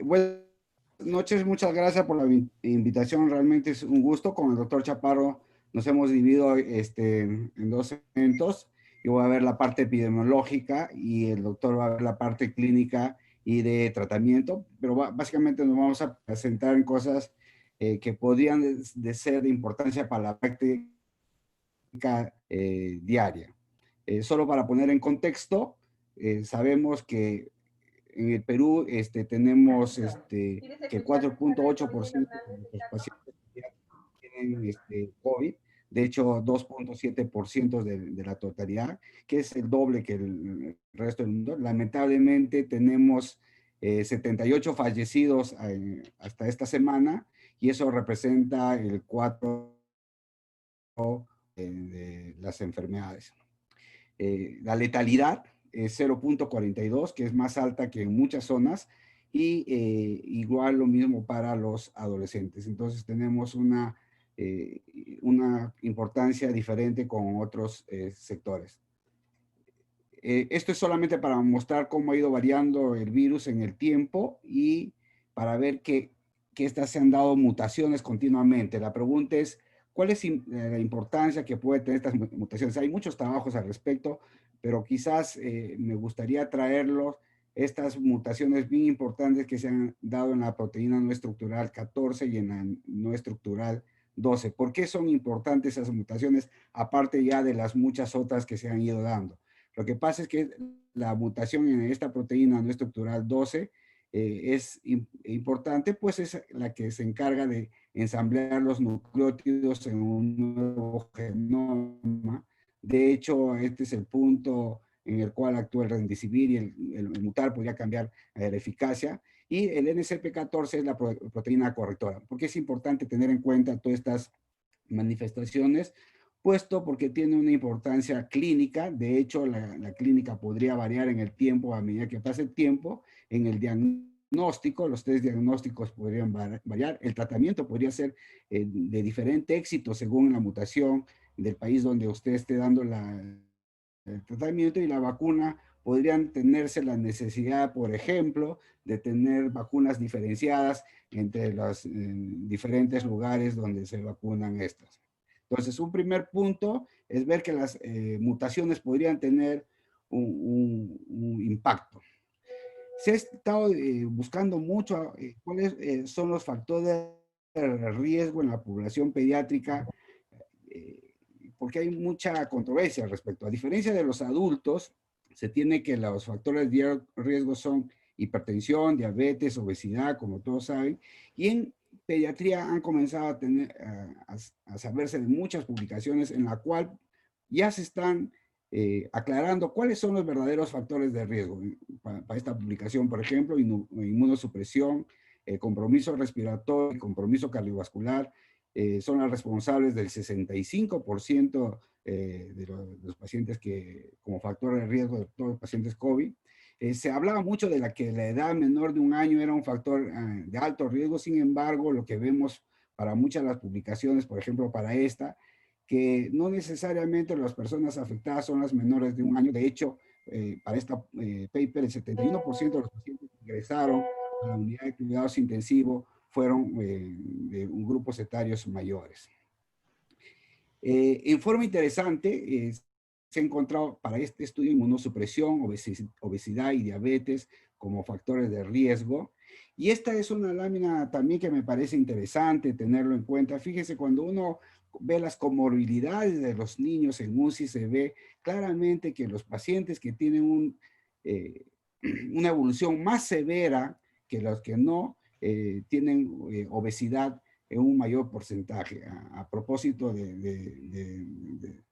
Buenas noches, muchas gracias por la invitación. Realmente es un gusto. Con el doctor Chaparro nos hemos dividido en dos eventos. Yo voy a ver la parte epidemiológica y el doctor va a ver la parte clínica y de tratamiento, pero básicamente nos vamos a presentar en cosas que podrían de ser de importancia para la práctica diaria. Solo para poner en contexto, sabemos que en el Perú tenemos que el 4.8% de los pacientes tienen COVID, de hecho 2.7% de la totalidad, que es el doble que el resto del mundo. Lamentablemente tenemos 78 fallecidos hasta esta semana y eso representa el 4% de las enfermedades. La letalidad es 0.42, que es más alta que en muchas zonas, y igual lo mismo para los adolescentes. Entonces tenemos una importancia diferente con otros sectores. Esto es solamente para mostrar cómo ha ido variando el virus en el tiempo y para ver que estas se han dado mutaciones continuamente. La pregunta es, ¿cuál es la importancia que puede tener estas mutaciones? Hay muchos trabajos al respecto, pero quizás me gustaría traerlos, estas mutaciones bien importantes que se han dado en la proteína no estructural 14 y en la no estructural 12. ¿Por qué son importantes esas mutaciones, aparte ya de las muchas otras que se han ido dando? Lo que pasa es que la mutación en esta proteína no estructural 12 es importante, pues es la que se encarga de ensamblar los nucleótidos en un nuevo genoma. De hecho, este es el punto en el cual actúa el rendicivir y el mutar podría cambiar la eficacia. Y el NCP14 es la proteína correctora. ¿Por qué es importante tener en cuenta todas estas manifestaciones? Puesto porque tiene una importancia clínica. De hecho, la clínica podría variar en el tiempo a medida que pase el tiempo. En el diagnóstico, los test diagnósticos podrían variar. El tratamiento podría ser de diferente éxito según la mutación del país donde usted esté dando el tratamiento, y la vacuna podrían tenerse la necesidad, por ejemplo, de tener vacunas diferenciadas entre los diferentes lugares donde se vacunan estas. Entonces, un primer punto es ver que las mutaciones podrían tener un impacto. Se ha estado buscando mucho cuáles son los factores de riesgo en la población pediátrica, eh, porque hay mucha controversia al respecto. A diferencia de los adultos, se tiene que los factores de riesgo son hipertensión, diabetes, obesidad, como todos saben, y en pediatría han comenzado a saberse de muchas publicaciones en la cual ya se están aclarando cuáles son los verdaderos factores de riesgo. Para esta publicación, por ejemplo, inmunosupresión, compromiso respiratorio, compromiso cardiovascular, son las responsables del 65% de los pacientes que, como factor de riesgo de todos los pacientes COVID. Se hablaba mucho de que la edad menor de un año era un factor de alto riesgo. Sin embargo, lo que vemos para muchas de las publicaciones, por ejemplo, para esta, que no necesariamente las personas afectadas son las menores de un año. De hecho, para esta paper, el 71% de los pacientes que ingresaron a la unidad de cuidados intensivos fueron de grupos etarios mayores. En forma interesante, se ha encontrado para este estudio inmunosupresión, obesidad y diabetes como factores de riesgo. Y esta es una lámina también que me parece interesante tenerlo en cuenta. Fíjese, cuando uno ve las comorbilidades de los niños en UCI, se ve claramente que los pacientes que tienen una evolución más severa que los que no tienen obesidad en un mayor porcentaje. A propósito del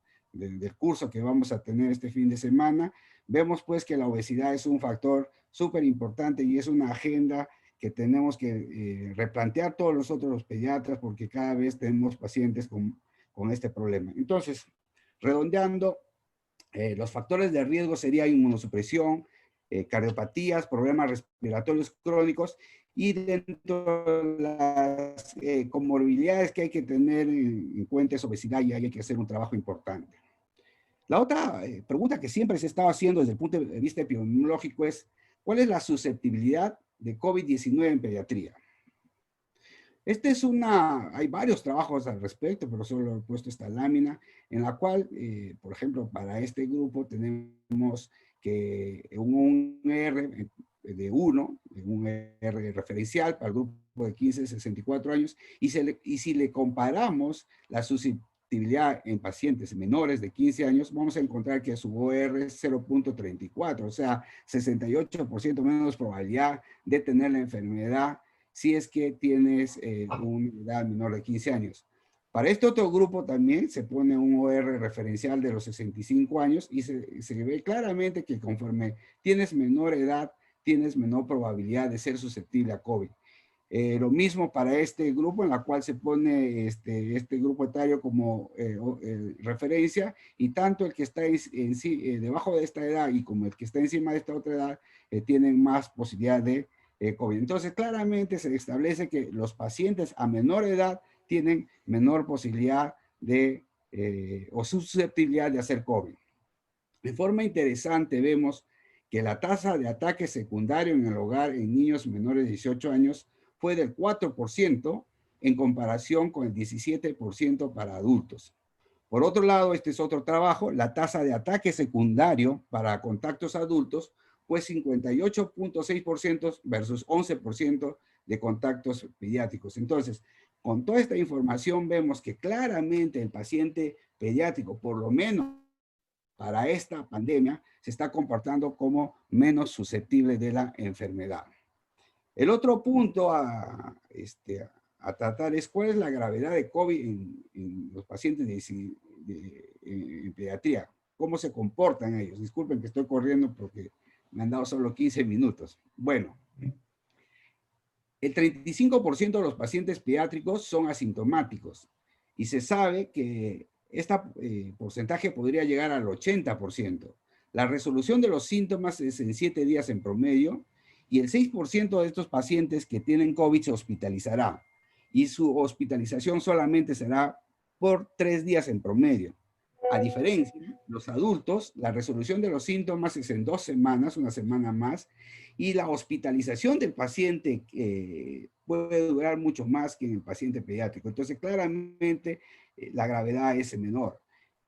curso que vamos a tener este fin de semana, vemos pues que la obesidad es un factor súper importante y es una agenda que tenemos que replantear todos nosotros los pediatras, porque cada vez tenemos pacientes con este problema. Entonces, redondeando, los factores de riesgo serían inmunosupresión, cardiopatías, problemas respiratorios crónicos, y dentro de las comorbilidades que hay que tener en cuenta es obesidad, y ahí hay que hacer un trabajo importante. La otra pregunta que siempre se estaba haciendo desde el punto de vista epidemiológico es, ¿cuál es la susceptibilidad de COVID-19 en pediatría. Hay varios trabajos al respecto, pero solo he puesto esta lámina en la cual, por ejemplo, para este grupo tenemos que un R de 1, un R referencial para el grupo de 15 a 64 años, y si le comparamos la susceptibilidad en pacientes menores de 15 años, vamos a encontrar que su OR es 0.34, o sea, 68% menos probabilidad de tener la enfermedad si es que tienes una edad menor de 15 años. Para este otro grupo también se pone un OR referencial de los 65 años y se ve claramente que conforme tienes menor edad, tienes menor probabilidad de ser susceptible a COVID. Lo mismo para este grupo en la cual se pone este grupo etario como referencia, y tanto el que está debajo de esta edad y como el que está encima de esta otra edad tienen más posibilidad de COVID. Entonces, claramente se establece que los pacientes a menor edad tienen menor posibilidad o susceptibilidad de hacer COVID. De forma interesante, vemos que la tasa de ataque secundario en el hogar en niños menores de 18 años fue del 4% en comparación con el 17% para adultos. Por otro lado, este es otro trabajo, la tasa de ataque secundario para contactos adultos fue 58.6% versus 11% de contactos pediátricos. Entonces, con toda esta información vemos que claramente el paciente pediátrico, por lo menos para esta pandemia, se está comportando como menos susceptible de la enfermedad. El otro punto a tratar es cuál es la gravedad de COVID en los pacientes en pediatría. ¿Cómo se comportan ellos? Disculpen que estoy corriendo porque me han dado solo 15 minutos. Bueno, el 35% de los pacientes pediátricos son asintomáticos y se sabe que este porcentaje podría llegar al 80%. La resolución de los síntomas es en 7 días en promedio y el 6% de estos pacientes que tienen COVID se hospitalizará y su hospitalización solamente será por 3 días en promedio. A diferencia, los adultos, la resolución de los síntomas es en 2 semanas, una semana más, y la hospitalización del paciente puede durar mucho más que en el paciente pediátrico. Entonces, claramente, la gravedad es menor.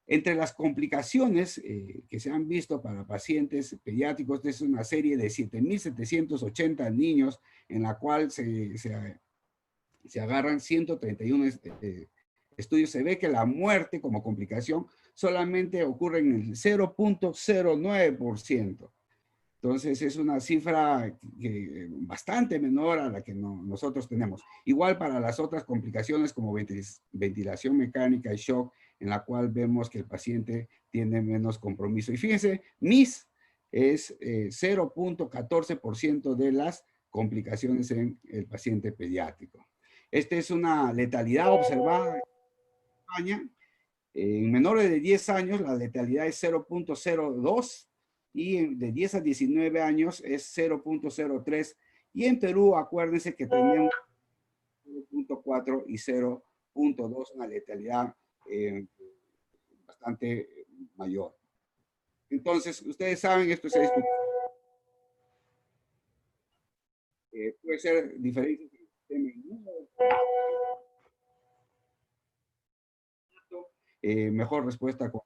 Entre las complicaciones que se han visto para pacientes pediátricos, es una serie de 7.780 niños en la cual se agarran 131 estudios. Se ve que la muerte como complicación solamente ocurre en el 0.09%. Entonces es una cifra bastante menor a la que nosotros tenemos. Igual para las otras complicaciones como ventilación mecánica y shock, en la cual vemos que el paciente tiene menos compromiso. Y fíjense, MIS es 0.14% de las complicaciones en el paciente pediátrico. Esta es una letalidad observada en España. En menores de 10 años la letalidad es 0.02 y de 10 a 19 años es 0.03. Y en Perú, acuérdense que tenemos 0.4 y 0.2, una letalidad bastante mayor. Entonces, ustedes saben, esto se ha discutido. Puede ser diferente en el sistema inmune, mejor respuesta con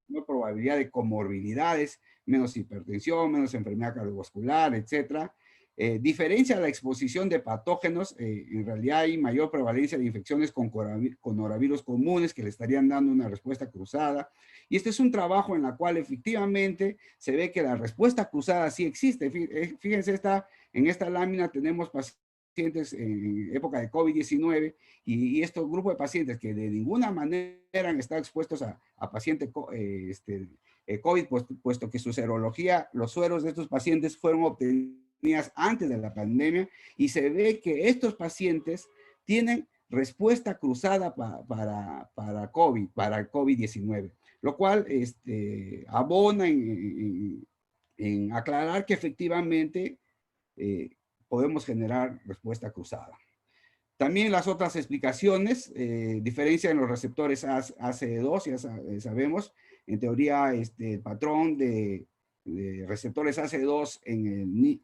menor probabilidad de comorbilidades, menos hipertensión, menos enfermedad cardiovascular, etcétera. Diferencia la exposición de patógenos, en realidad hay mayor prevalencia de infecciones con coronavirus comunes que le estarían dando una respuesta cruzada. Y este es un trabajo en el cual efectivamente se ve que la respuesta cruzada sí existe. Fíjense, en esta lámina tenemos pacientes en época de COVID-19 y estos grupos de pacientes que de ninguna manera han estado expuestos a pacientes COVID, puesto que su serología, los sueros de estos pacientes fueron obtenidos antes de la pandemia, y se ve que estos pacientes tienen respuesta cruzada para COVID, para el COVID-19, lo cual abona en aclarar que efectivamente podemos generar respuesta cruzada. También las otras explicaciones, diferencia en los receptores ACE2, ya sabemos, en teoría el patrón de de receptores AC2 en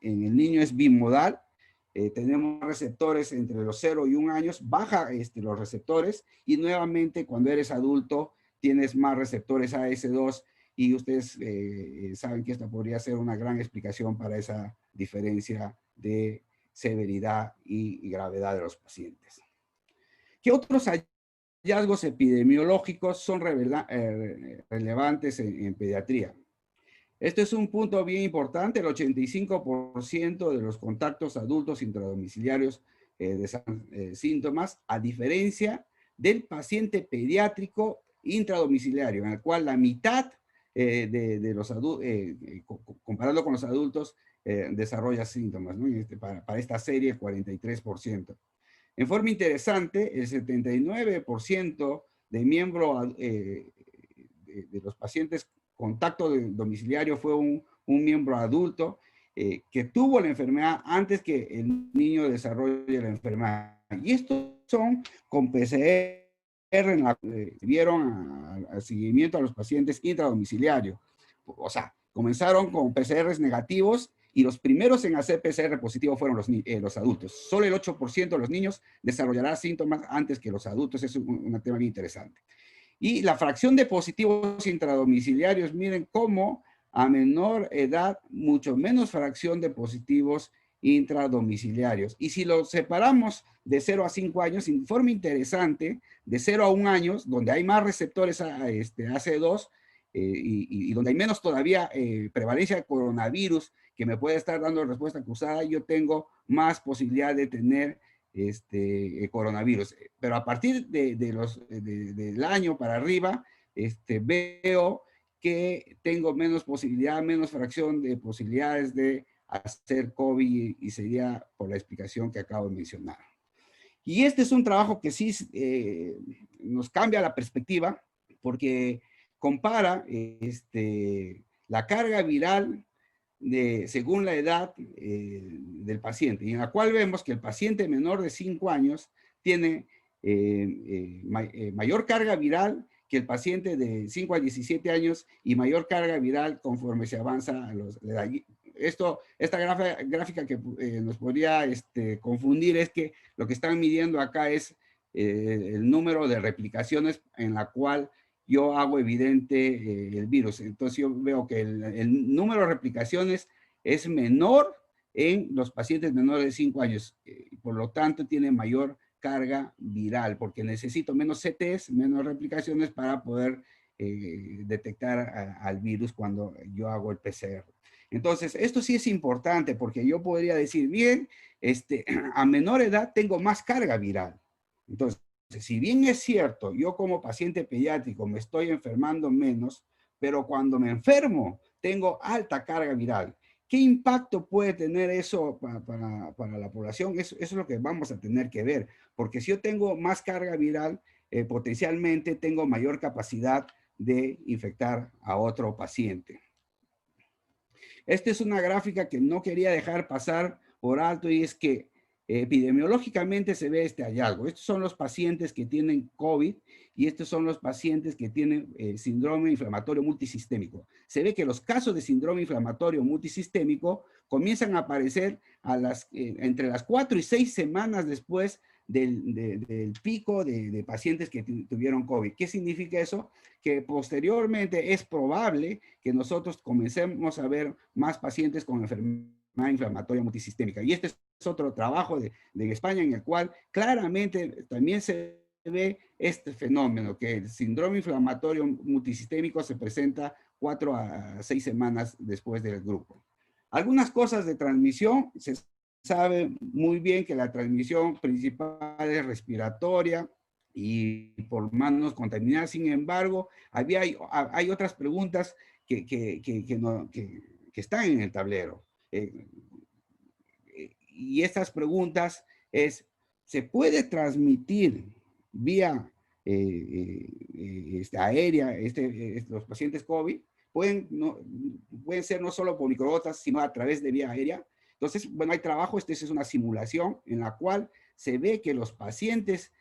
el niño es bimodal. Tenemos receptores entre los 0 y 1 años, baja los receptores, y nuevamente cuando eres adulto tienes más receptores AS2, y ustedes saben que esta podría ser una gran explicación para esa diferencia de severidad y gravedad de los pacientes. ¿Qué otros hallazgos epidemiológicos son relevantes en pediatría? Este es un punto bien importante. El 85% de los contactos adultos intradomiciliarios de síntomas, a diferencia del paciente pediátrico intradomiciliario, en el cual la mitad de los adultos, comparado con los adultos, desarrolla síntomas, ¿no? Para esta serie, el 43%. En forma interesante, el 79% de miembros de los pacientes contacto domiciliario fue un miembro adulto que tuvo la enfermedad antes que el niño desarrolle la enfermedad. Y estos son con PCR, vieron al seguimiento a los pacientes intradomiciliarios. O sea, comenzaron con PCRs negativos y los primeros en hacer PCR positivo fueron los adultos. Solo el 8% de los niños desarrollará síntomas antes que los adultos. Es un tema bien interesante. Y la fracción de positivos intradomiciliarios, miren cómo a menor edad, mucho menos fracción de positivos intradomiciliarios. Y si lo separamos de 0 a 5 años, en forma interesante, de 0 a 1 año, donde hay más receptores AC2 y donde hay menos todavía prevalencia de coronavirus que me puede estar dando respuesta cruzada, yo tengo más posibilidad de tener coronavirus. Pero a partir del año para arriba, veo que tengo menos posibilidad, menos fracción de posibilidades de hacer COVID, y sería por la explicación que acabo de mencionar. Y este es un trabajo que sí nos cambia la perspectiva, porque compara la carga viral según la edad del paciente, y en la cual vemos que el paciente menor de 5 años tiene mayor carga viral que el paciente de 5 a 17 años, y mayor carga viral conforme se avanza a la edad. Esta gráfica que nos podría confundir es que lo que están midiendo acá es el número de replicaciones en la cual yo hago evidente el virus. Entonces yo veo que el número de replicaciones es menor en los pacientes menores de 5 años. Por lo tanto, tiene mayor carga viral, porque necesito menos CTs, menos replicaciones para poder detectar al virus cuando yo hago el PCR. Entonces, esto sí es importante, porque yo podría decir, bien, a menor edad tengo más carga viral. Entonces, si bien es cierto, yo como paciente pediátrico me estoy enfermando menos, pero cuando me enfermo tengo alta carga viral. ¿Qué impacto puede tener eso para la población? Eso es lo que vamos a tener que ver, porque si yo tengo más carga viral, potencialmente tengo mayor capacidad de infectar a otro paciente. Esta es una gráfica que no quería dejar pasar por alto, y es que epidemiológicamente se ve este hallazgo. Estos son los pacientes que tienen COVID, y estos son los pacientes que tienen síndrome inflamatorio multisistémico. Se ve que los casos de síndrome inflamatorio multisistémico comienzan a aparecer entre las 4 y 6 semanas después del pico de pacientes que tuvieron COVID. ¿Qué significa eso? Que posteriormente es probable que nosotros comencemos a ver más pacientes con enfermedad inflamatoria multisistémica. Y este es otro trabajo de España, en el cual claramente también se ve este fenómeno, que el síndrome inflamatorio multisistémico se presenta 4 a 6 semanas después del grupo. Algunas cosas de transmisión: se sabe muy bien que la transmisión principal es respiratoria y por manos contaminadas. Sin embargo, hay otras preguntas que están en el tablero. Y estas preguntas es: ¿se puede transmitir vía aérea los pacientes COVID? Pueden ser no solo por microgotas, sino a través de vía aérea. Entonces, bueno, hay trabajo. Esta es una simulación en la cual se ve que los pacientes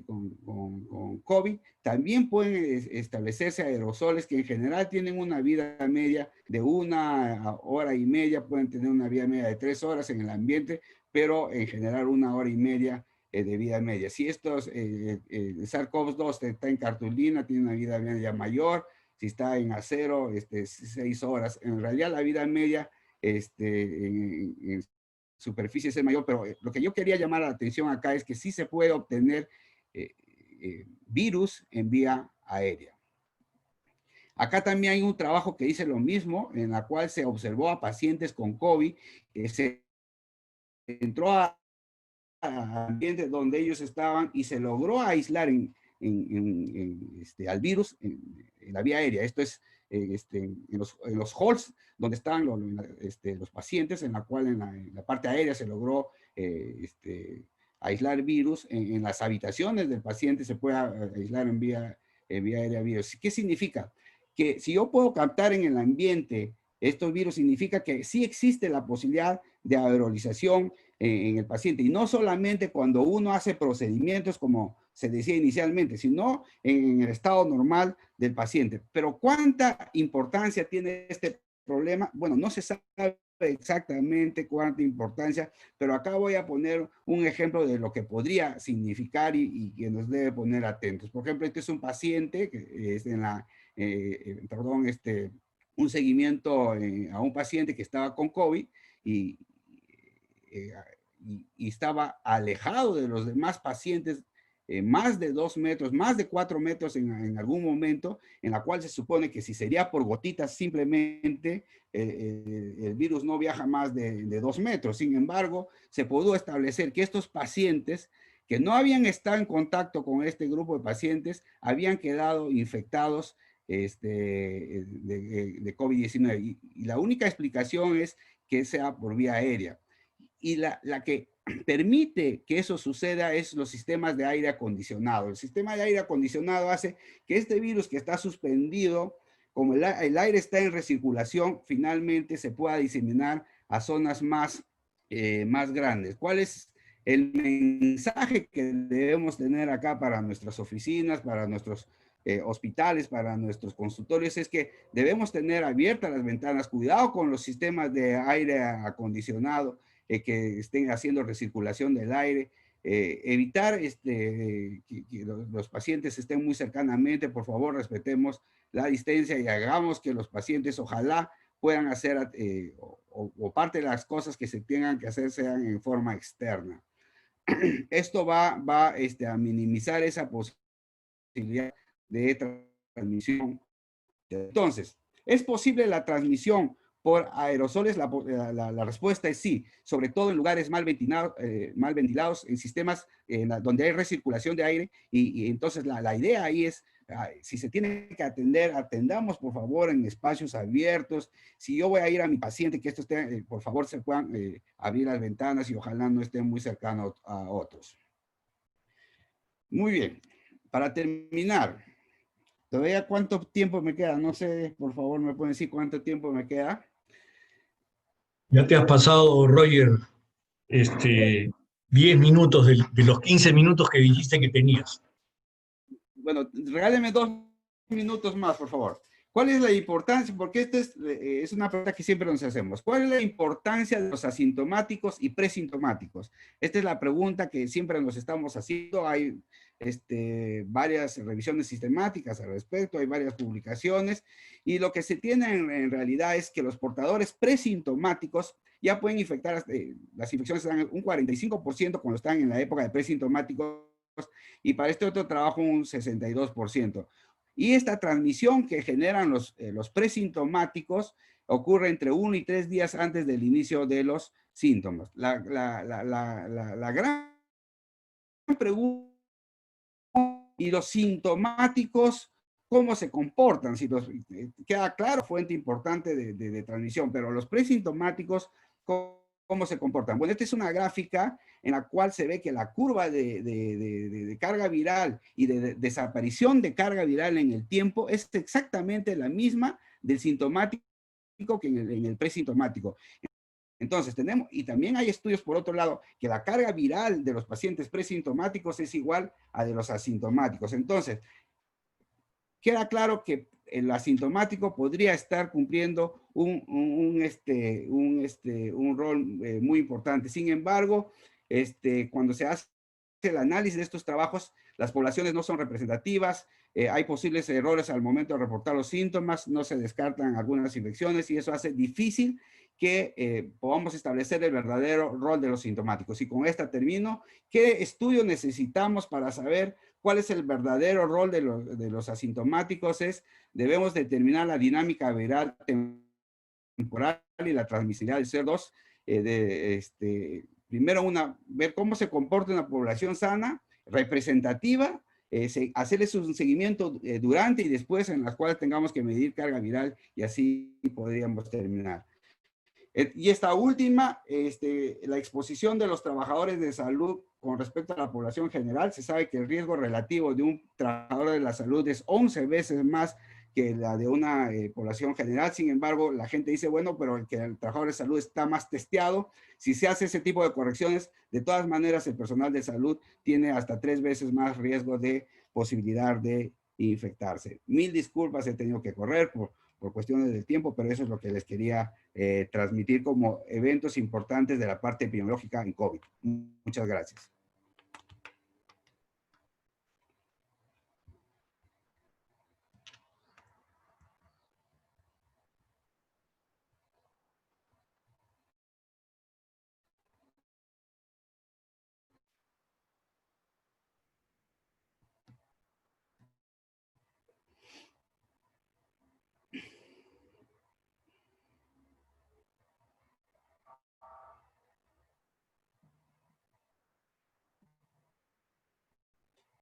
con COVID, también pueden establecerse aerosoles que en general tienen una vida media de 1 hora y media, pueden tener una vida media de 3 horas en el ambiente, pero en general 1 hora y media de vida media. Si estos, el SARS-CoV-2 está en cartulina, tiene una vida media mayor. Si está en acero, 6 horas. En realidad la vida media en superficie es mayor, pero lo que yo quería llamar la atención acá es que sí se puede obtener virus en vía aérea. Acá también hay un trabajo que dice lo mismo, en la cual se observó a pacientes con COVID, se entró a ambientes donde ellos estaban y se logró aislar al virus en la vía aérea. Esto es en los halls donde están los pacientes, en la cual en la parte aérea se logró aislar virus. En las habitaciones del paciente se puede aislar en vía aérea virus. ¿Qué significa? Que si yo puedo captar en el ambiente estos virus, significa que sí existe la posibilidad de aerolización en el paciente. Y no solamente cuando uno hace procedimientos, como se decía inicialmente, sino en el estado normal del paciente. Pero ¿cuánta importancia tiene este problema? Bueno, no se sabe exactamente cuánta importancia, pero acá voy a poner un ejemplo de lo que podría significar y que nos debe poner atentos. Por ejemplo, este es un paciente que es un seguimiento a un paciente que estaba con COVID y, eh, y estaba alejado de los demás pacientes más de 2 metros, más de 4 metros en algún momento, en la cual se supone que si sería por gotitas simplemente, el virus no viaja más de 2 metros. Sin embargo, se pudo establecer que estos pacientes que no habían estado en contacto con este grupo de pacientes habían quedado infectados de COVID-19. Y la única explicación es que sea por vía aérea. Y la que permite que eso suceda es los sistemas de aire acondicionado. El sistema de aire acondicionado hace que este virus que está suspendido, como el aire está en recirculación, finalmente se pueda diseminar a zonas más grandes. ¿Cuál es el mensaje que debemos tener acá para nuestras oficinas, para nuestros hospitales, para nuestros consultorios? Es que debemos tener abiertas las ventanas, cuidado con los sistemas de aire acondicionado, que estén haciendo recirculación del aire, evitar que los pacientes estén muy cercanamente. Por favor, respetemos la distancia y hagamos que los pacientes ojalá puedan hacer o parte de las cosas que se tengan que hacer sean en forma externa. Esto va a minimizar esa posibilidad de transmisión. Entonces, ¿es posible la transmisión por aerosoles? La respuesta es sí, sobre todo en lugares mal ventilados, en sistemas donde hay recirculación de aire. Y entonces la idea ahí es, si se tiene que atender, atendamos por favor en espacios abiertos. Si yo voy a ir a mi paciente, que esto esté, por favor se puedan abrir las ventanas y ojalá no estén muy cercanos a otros. Muy bien, para terminar, ¿todavía cuánto tiempo me queda? No sé, por favor, ¿me pueden decir cuánto tiempo me queda? Ya te has pasado, Roger, 10 minutos de los 15 minutos que dijiste que tenías. Bueno, regáleme 2 minutos más, por favor. ¿Cuál es la importancia? Porque esta es una pregunta que siempre nos hacemos. ¿Cuál es la importancia de los asintomáticos y presintomáticos? Esta es la pregunta que siempre nos estamos haciendo. Hay varias revisiones sistemáticas al respecto, hay varias publicaciones, y lo que se tiene en realidad es que los portadores presintomáticos ya pueden infectar, las infecciones están un 45% cuando están en la época de presintomáticos, y para este otro trabajo un 62%. Y esta transmisión que generan los presintomáticos ocurre entre 1 y 3 días antes del inicio de los síntomas. La gran pregunta, y los sintomáticos, ¿cómo se comportan? Si queda claro, fuente importante de transmisión, pero los presintomáticos, ¿cómo se comportan? Bueno, esta es una gráfica en la cual se ve que la curva de carga viral y de desaparición de carga viral en el tiempo es exactamente la misma del sintomático que en el presintomático. Entonces tenemos, y también hay estudios por otro lado, que la carga viral de los pacientes presintomáticos es igual a de los asintomáticos. Entonces, queda claro que el asintomático podría estar cumpliendo un rol muy importante. Sin embargo, cuando se hace el análisis de estos trabajos, las poblaciones no son representativas, hay posibles errores al momento de reportar los síntomas, no se descartan algunas infecciones y eso hace difícil que podamos establecer el verdadero rol de los sintomáticos. Y con esta termino. ¿Qué estudio necesitamos para saber cuál es el verdadero rol de los asintomáticos? Debemos determinar la dinámica viral temporal y la transmisibilidad del SARS-CoV-2. Primero, ver cómo se comporta una población sana, representativa, hacerles un seguimiento durante y después, en las cuales tengamos que medir carga viral, y así podríamos terminar. Y esta última, la exposición de los trabajadores de salud con respecto a la población general. Se sabe que el riesgo relativo de un trabajador de la salud es 11 veces más que la de una población general. Sin embargo, la gente dice, bueno, pero el trabajador de salud está más testeado. Si se hace ese tipo de correcciones, de todas maneras, el personal de salud tiene hasta 3 veces más riesgo de posibilidad de infectarse. Mil disculpas, he tenido que correr por cuestiones del tiempo, pero eso es lo que les quería transmitir como eventos importantes de la parte epidemiológica en COVID. Muchas gracias.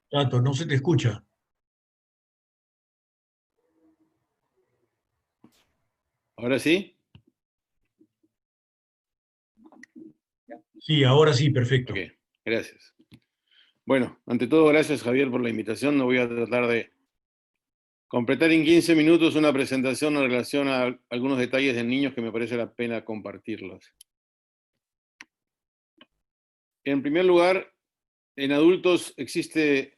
Tato, no se te escucha. ¿Ahora sí? Sí, ahora sí, perfecto. Ok, gracias. Bueno, ante todo, gracias Javier por la invitación. No voy a tratar de completar en 15 minutos una presentación en relación a algunos detalles de niños que me parece la pena compartirlos. En primer lugar, en adultos existe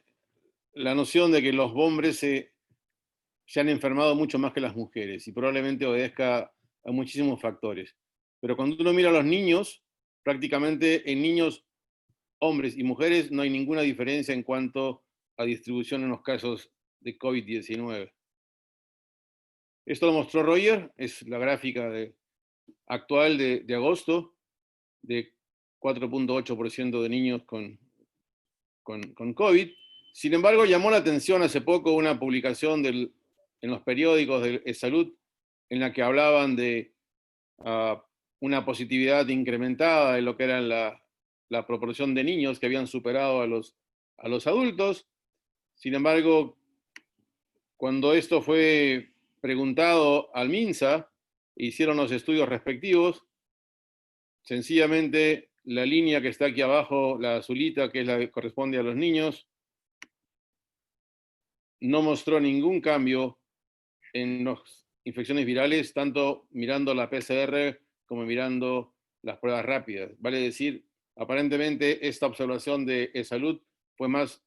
la noción de que los hombres se han enfermado mucho más que las mujeres y probablemente obedezca a muchísimos factores. Pero cuando uno mira a los niños, prácticamente en niños, hombres y mujeres, no hay ninguna diferencia en cuanto a distribución en los casos de COVID-19. Esto lo mostró Roger, es la gráfica actual de agosto, de 4.8% de niños con COVID. Sin embargo, llamó la atención hace poco una publicación en los periódicos de salud en la que hablaban de una positividad incrementada de lo que era la proporción de niños que habían superado a los adultos. Sin embargo, cuando esto fue preguntado al MINSA, hicieron los estudios respectivos, sencillamente la línea que está aquí abajo, la azulita, que es la que corresponde a los niños, no mostró ningún cambio en las infecciones virales, tanto mirando la PCR como mirando las pruebas rápidas. Vale decir, aparentemente esta observación de salud fue más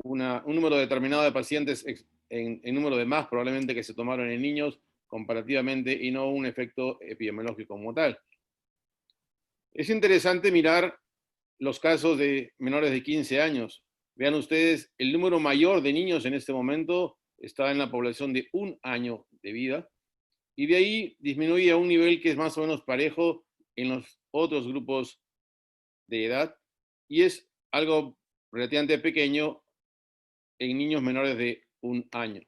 un número determinado de pacientes en número de más probablemente que se tomaron en niños comparativamente y no un efecto epidemiológico como tal. Es interesante mirar los casos de menores de 15 años. Vean ustedes, el número mayor de niños en este momento está en la población de 1 año de vida y de ahí disminuye a un nivel que es más o menos parejo en los otros grupos de edad y es algo relativamente pequeño en niños menores de 1 año.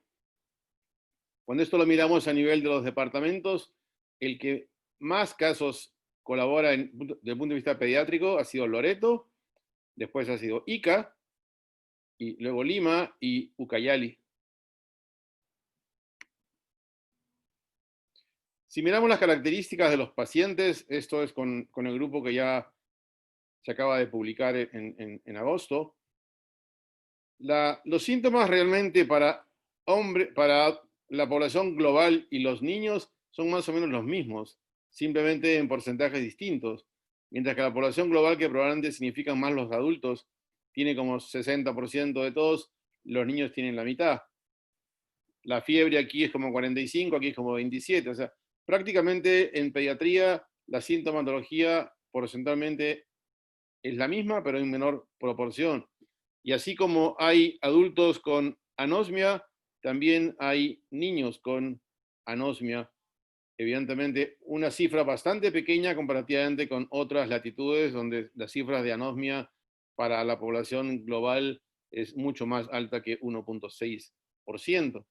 Cuando esto lo miramos a nivel de los departamentos, el que más casos colabora desde el punto de vista pediátrico ha sido Loreto, después ha sido Ica, y luego Lima y Ucayali. Si miramos las características de los pacientes, esto es con el grupo que ya se acaba de publicar en agosto, los síntomas realmente para la población global y los niños son más o menos los mismos. simplemente en porcentajes distintos. Mientras que la población global, que probablemente significan más los adultos, tiene como 60% de todos, los niños tienen la mitad. La fiebre aquí es como 45, aquí es como 27. O sea, prácticamente en pediatría la sintomatología porcentualmente es la misma, pero en menor proporción. Y así como hay adultos con anosmia, también hay niños con anosmia. Evidentemente, una cifra bastante pequeña comparativamente con otras latitudes donde las cifras de anosmia para la población global es mucho más alta que 1.6%.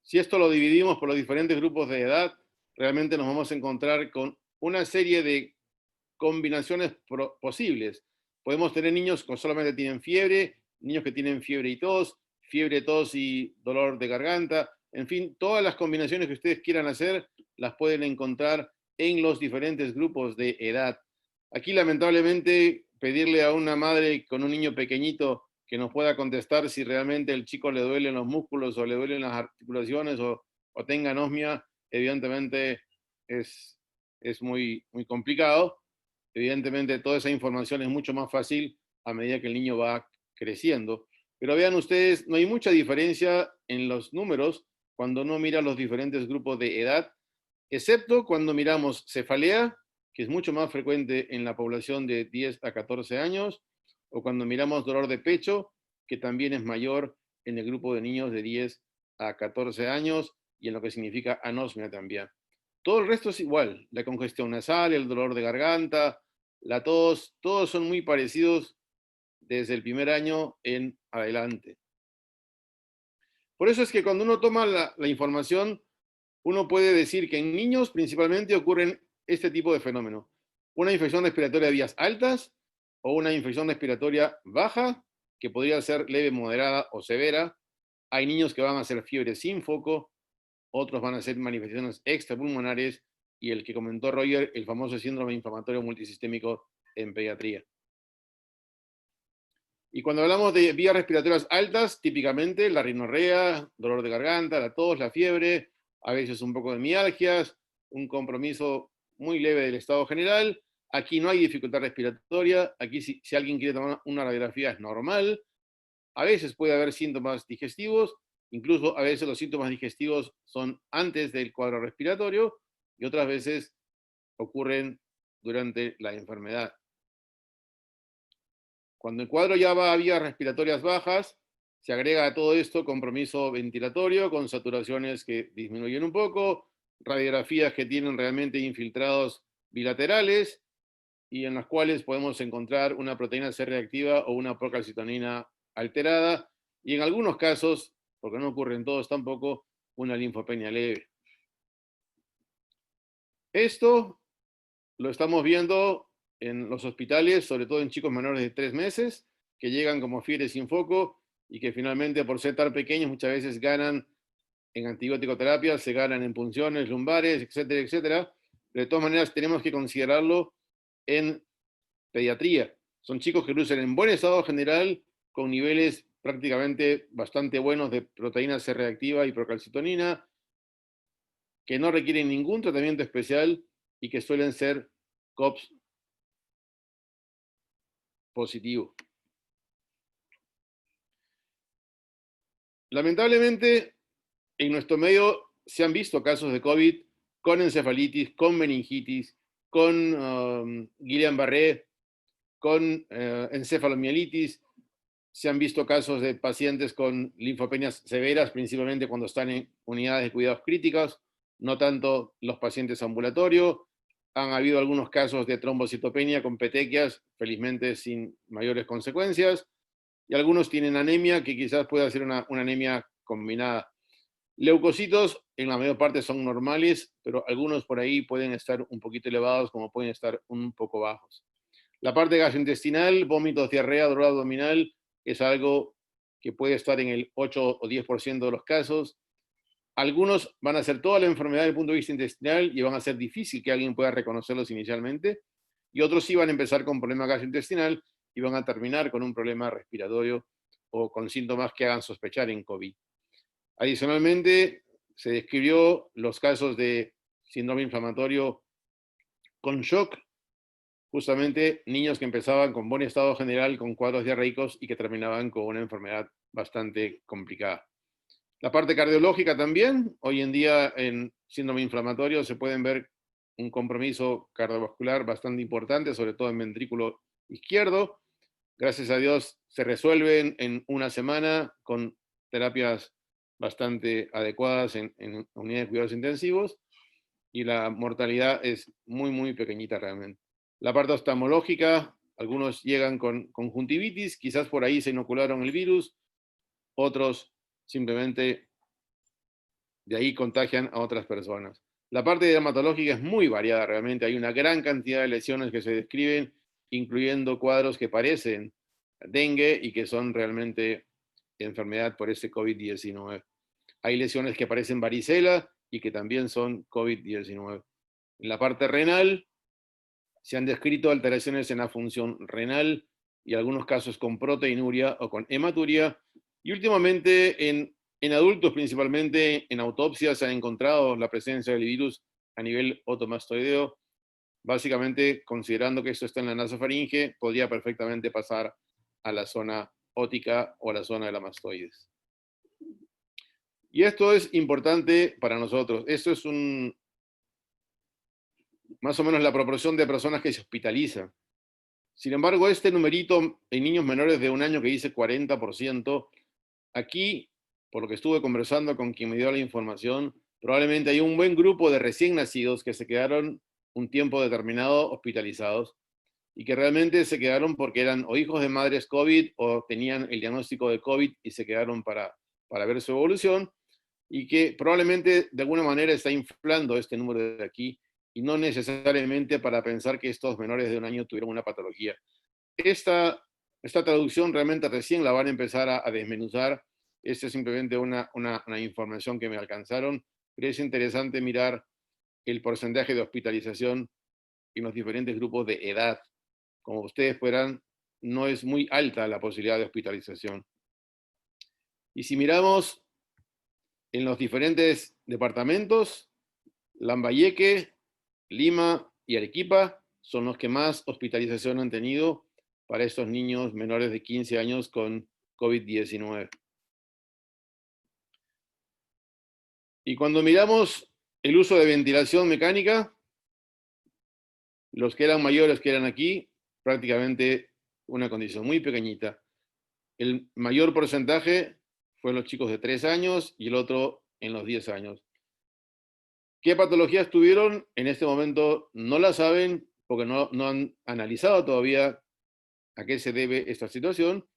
Si esto lo dividimos por los diferentes grupos de edad, realmente nos vamos a encontrar con una serie de combinaciones posibles. Podemos tener niños que solamente tienen fiebre, niños que tienen fiebre, tos y dolor de garganta. En fin, todas las combinaciones que ustedes quieran hacer las pueden encontrar en los diferentes grupos de edad. Aquí, lamentablemente, pedirle a una madre con un niño pequeñito que nos pueda contestar si realmente el chico le duelen los músculos o le duelen las articulaciones o tenga anosmia, evidentemente es muy complicado. Evidentemente, toda esa información es mucho más fácil a medida que el niño va creciendo. Pero vean ustedes, no hay mucha diferencia en los números cuando uno mira los diferentes grupos de edad, excepto cuando miramos cefalea, que es mucho más frecuente en la población de 10 a 14 años, o cuando miramos dolor de pecho, que también es mayor en el grupo de niños de 10 a 14 años, y en lo que significa anosmia también. Todo el resto es igual, la congestión nasal, el dolor de garganta, la tos, todos son muy parecidos desde el primer año en adelante. Por eso es que cuando uno toma la información, uno puede decir que en niños principalmente ocurren este tipo de fenómenos. Una infección respiratoria de vías altas o una infección respiratoria baja, que podría ser leve, moderada o severa. Hay niños que van a hacer fiebre sin foco, otros van a ser manifestaciones extrapulmonares y el que comentó Roger, el famoso síndrome inflamatorio multisistémico en pediatría. Y cuando hablamos de vías respiratorias altas, típicamente la rinorrea, dolor de garganta, la tos, la fiebre, a veces un poco de mialgias, un compromiso muy leve del estado general. Aquí no hay dificultad respiratoria, aquí si alguien quiere tomar una radiografía es normal. A veces puede haber síntomas digestivos, incluso a veces los síntomas digestivos son antes del cuadro respiratorio y otras veces ocurren durante la enfermedad. Cuando el cuadro ya va a vías respiratorias bajas, se agrega a todo esto compromiso ventilatorio con saturaciones que disminuyen un poco, radiografías que tienen realmente infiltrados bilaterales y en las cuales podemos encontrar una proteína C reactiva o una procalcitonina alterada y en algunos casos, porque no ocurre en todos tampoco, una linfopenia leve. Esto lo estamos viendo en los hospitales, sobre todo en chicos menores de 3 meses, que llegan como fiebre sin foco y que finalmente por ser tan pequeños muchas veces ganan en antibiótico terapia, se ganan en punciones lumbares, etcétera, etcétera. De todas maneras tenemos que considerarlo en pediatría. Son chicos que lucen en buen estado general, con niveles prácticamente bastante buenos de proteína C reactiva y procalcitonina, que no requieren ningún tratamiento especial y que suelen ser COPS positivo. Lamentablemente, en nuestro medio se han visto casos de COVID con encefalitis, con meningitis, con Guillain-Barré, con encefalomielitis. Se han visto casos de pacientes con linfopenias severas, principalmente cuando están en unidades de cuidados críticos, no tanto los pacientes ambulatorios. Han habido algunos casos de trombocitopenia con petequias, felizmente sin mayores consecuencias, y algunos tienen anemia, que quizás pueda ser una anemia combinada. Leucocitos en la mayor parte son normales, pero algunos por ahí pueden estar un poquito elevados, como pueden estar un poco bajos. La parte gastrointestinal, vómitos, diarrea, dolor abdominal, es algo que puede estar en el 8 o 10% de los casos. Algunos van a ser toda la enfermedad desde el punto de vista intestinal y van a ser difícil que alguien pueda reconocerlos inicialmente. Y otros sí van a empezar con problema gastrointestinal y van a terminar con un problema respiratorio o con síntomas que hagan sospechar en COVID. Adicionalmente, se describió los casos de síndrome inflamatorio con shock, justamente niños que empezaban con buen estado general, con cuadros diarreicos y que terminaban con una enfermedad bastante complicada. La parte cardiológica también, hoy en día en síndrome inflamatorio se pueden ver un compromiso cardiovascular bastante importante, sobre todo en ventrículo izquierdo. Gracias a Dios se resuelven en una semana con terapias bastante adecuadas en unidades de cuidados intensivos, y la mortalidad es muy, muy pequeñita realmente. La parte oftalmológica, algunos llegan con conjuntivitis, quizás por ahí se inocularon el virus, otros simplemente de ahí contagian a otras personas. La parte dermatológica es muy variada realmente, hay una gran cantidad de lesiones que se describen, incluyendo cuadros que parecen dengue y que son realmente enfermedad por ese COVID-19. Hay lesiones que parecen varicela y que también son COVID-19. En la parte renal se han descrito alteraciones en la función renal y algunos casos con proteinuria o con hematuria. Y últimamente en adultos, principalmente en autopsias, se ha encontrado la presencia del virus a nivel otomastoideo. Básicamente, considerando que esto está en la nasofaringe, podría perfectamente pasar a la zona ótica o a la zona de la mastoides. Y esto es importante para nosotros. Esto es más o menos la proporción de personas que se hospitalizan. Sin embargo, este numerito en niños menores de 1 año que dice 40%, aquí, por lo que estuve conversando con quien me dio la información, probablemente hay un buen grupo de recién nacidos que se quedaron un tiempo determinado hospitalizados y que realmente se quedaron porque eran o hijos de madres COVID o tenían el diagnóstico de COVID y se quedaron para ver su evolución, y que probablemente de alguna manera está inflando este número de aquí, y no necesariamente para pensar que estos menores de 1 año tuvieron una patología. Esta traducción realmente recién la van a empezar a desmenuzar. Esta es simplemente una información que me alcanzaron, pero es interesante mirar el porcentaje de hospitalización en los diferentes grupos de edad. Como ustedes verán, no es muy alta la posibilidad de hospitalización. Y si miramos en los diferentes departamentos, Lambayeque, Lima y Arequipa son los que más hospitalización han tenido para estos niños menores de 15 años con COVID-19. Y cuando miramos el uso de ventilación mecánica, los que eran mayores que eran aquí, prácticamente una condición muy pequeñita. El mayor porcentaje fue en los chicos de 3 años y el otro en los 10 años. ¿Qué patologías tuvieron? En este momento no la saben porque no han analizado todavía a qué se debe esta situación,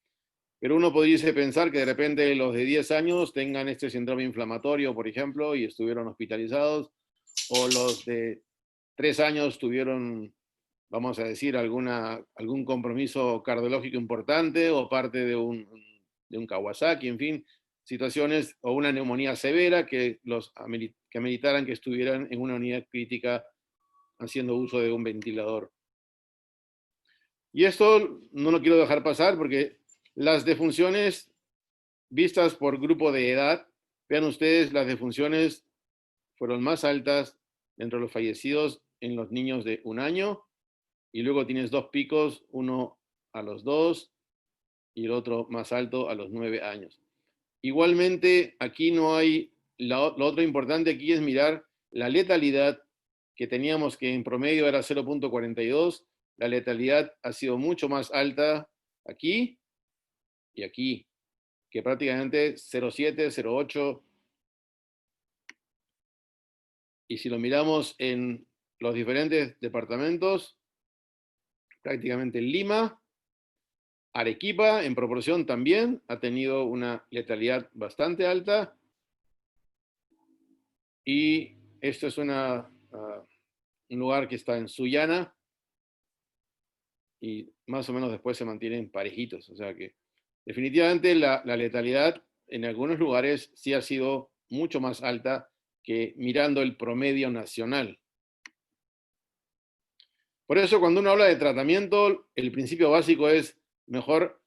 pero uno podría pensar que de repente los de 10 años tengan este síndrome inflamatorio, por ejemplo, y estuvieron hospitalizados, o los de 3 años tuvieron, vamos a decir, algún compromiso cardiológico importante o parte de un Kawasaki, en fin, situaciones, o una neumonía severa que ameritaran que estuvieran en una unidad crítica haciendo uso de un ventilador. Y esto no lo quiero dejar pasar porque las defunciones vistas por grupo de edad, vean ustedes, las defunciones fueron más altas entre los fallecidos en los niños de 1 año, y luego tienes 2 picos, uno a los 2 y el otro más alto a los 9 años. Igualmente, aquí no hay, lo otro importante aquí es mirar la letalidad, que teníamos que en promedio era 0.42, la letalidad ha sido mucho más alta aquí y aquí, que prácticamente 0.7, 0.8. Y si lo miramos en los diferentes departamentos, prácticamente en Lima, Arequipa en proporción también ha tenido una letalidad bastante alta, y esto es un lugar que está en Sullana, y más o menos después se mantienen parejitos, o sea que definitivamente la letalidad en algunos lugares sí ha sido mucho más alta que mirando el promedio nacional. Por eso cuando uno habla de tratamiento, el principio básico es mejor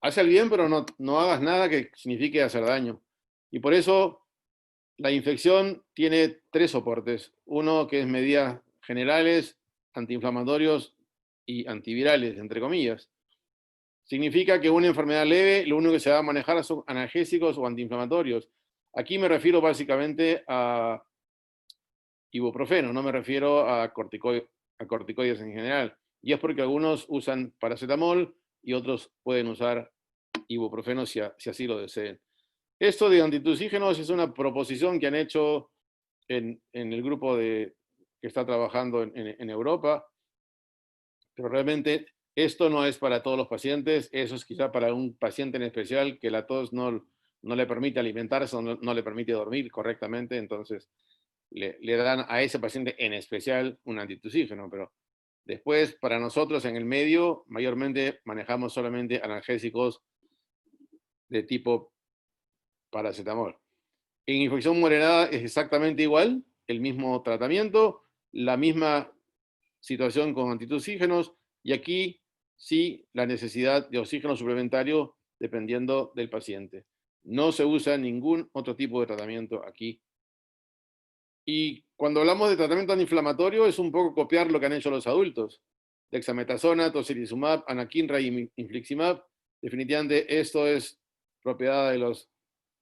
haz el bien, pero no hagas nada que signifique hacer daño. Y por eso La infección tiene 3 soportes. Uno que es medidas generales, antiinflamatorios y antivirales, entre comillas. Significa que una enfermedad leve, lo único que se va a manejar son analgésicos o antiinflamatorios. Aquí me refiero básicamente a ibuprofeno, no me refiero a corticoides en general. Y es porque algunos usan paracetamol y otros pueden usar ibuprofeno si así lo deseen. Esto de antitusígenos es una proposición que han hecho en el grupo que está trabajando en Europa, pero realmente esto no es para todos los pacientes, eso es quizá para un paciente en especial que la tos no le permite alimentarse, no le permite dormir correctamente, entonces le dan a ese paciente en especial un antitusígeno, pero después para nosotros en el medio mayormente manejamos solamente analgésicos de tipo paracetamol. En infección moderada es exactamente igual, el mismo tratamiento, la misma situación con antitusígenos, y aquí sí la necesidad de oxígeno suplementario dependiendo del paciente. No se usa ningún otro tipo de tratamiento aquí. Y cuando hablamos de tratamiento antiinflamatorio es un poco copiar lo que han hecho los adultos. Dexametasona, tocilizumab, anakinra y infliximab. Definitivamente esto es propiedad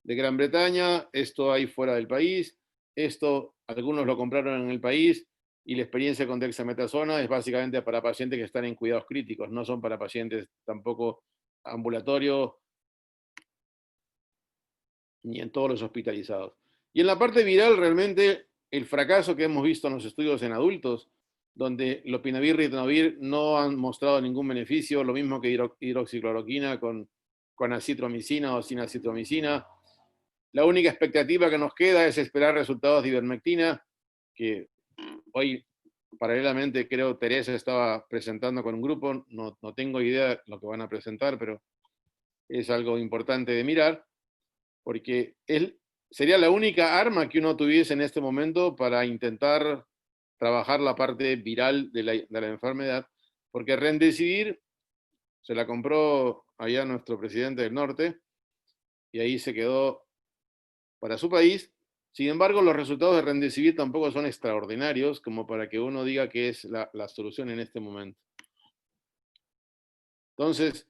de Gran Bretaña, esto hay fuera del país, esto algunos lo compraron en el país y la experiencia con dexametasona es básicamente para pacientes que están en cuidados críticos, no son para pacientes tampoco ambulatorios ni en todos los hospitalizados. Y en la parte viral realmente el fracaso que hemos visto en los estudios en adultos, donde lopinavir y ritonavir no han mostrado ningún beneficio, lo mismo que hidroxicloroquina con acitromicina o sin acitromicina. La única expectativa que nos queda es esperar resultados de ivermectina, que hoy paralelamente creo Teresa estaba presentando con un grupo, no tengo idea de lo que van a presentar, pero es algo importante de mirar, porque sería la única arma que uno tuviese en este momento para intentar trabajar la parte viral de la enfermedad, porque Remdesivir se la compró allá nuestro presidente del norte, y ahí se quedó para su país. Sin embargo, los resultados de Remdesivir tampoco son extraordinarios como para que uno diga que es la solución en este momento. Entonces,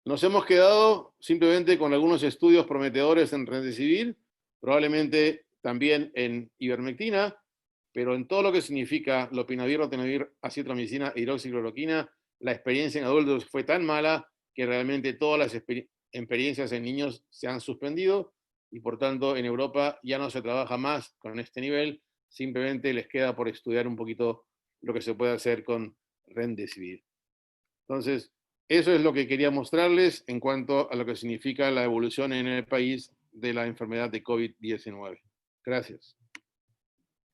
nos hemos quedado simplemente con algunos estudios prometedores en Remdesivir, probablemente también en ivermectina, pero en todo lo que significa lopinavir, ritonavir, acitromicina e hidroxicloroquina, la experiencia en adultos fue tan mala que realmente todas las experiencias en niños se han suspendido y por tanto en Europa ya no se trabaja más con este nivel, simplemente les queda por estudiar un poquito lo que se puede hacer con Remdesivir. Entonces, eso es lo que quería mostrarles en cuanto a lo que significa la evolución en el país de la enfermedad de COVID-19. Gracias.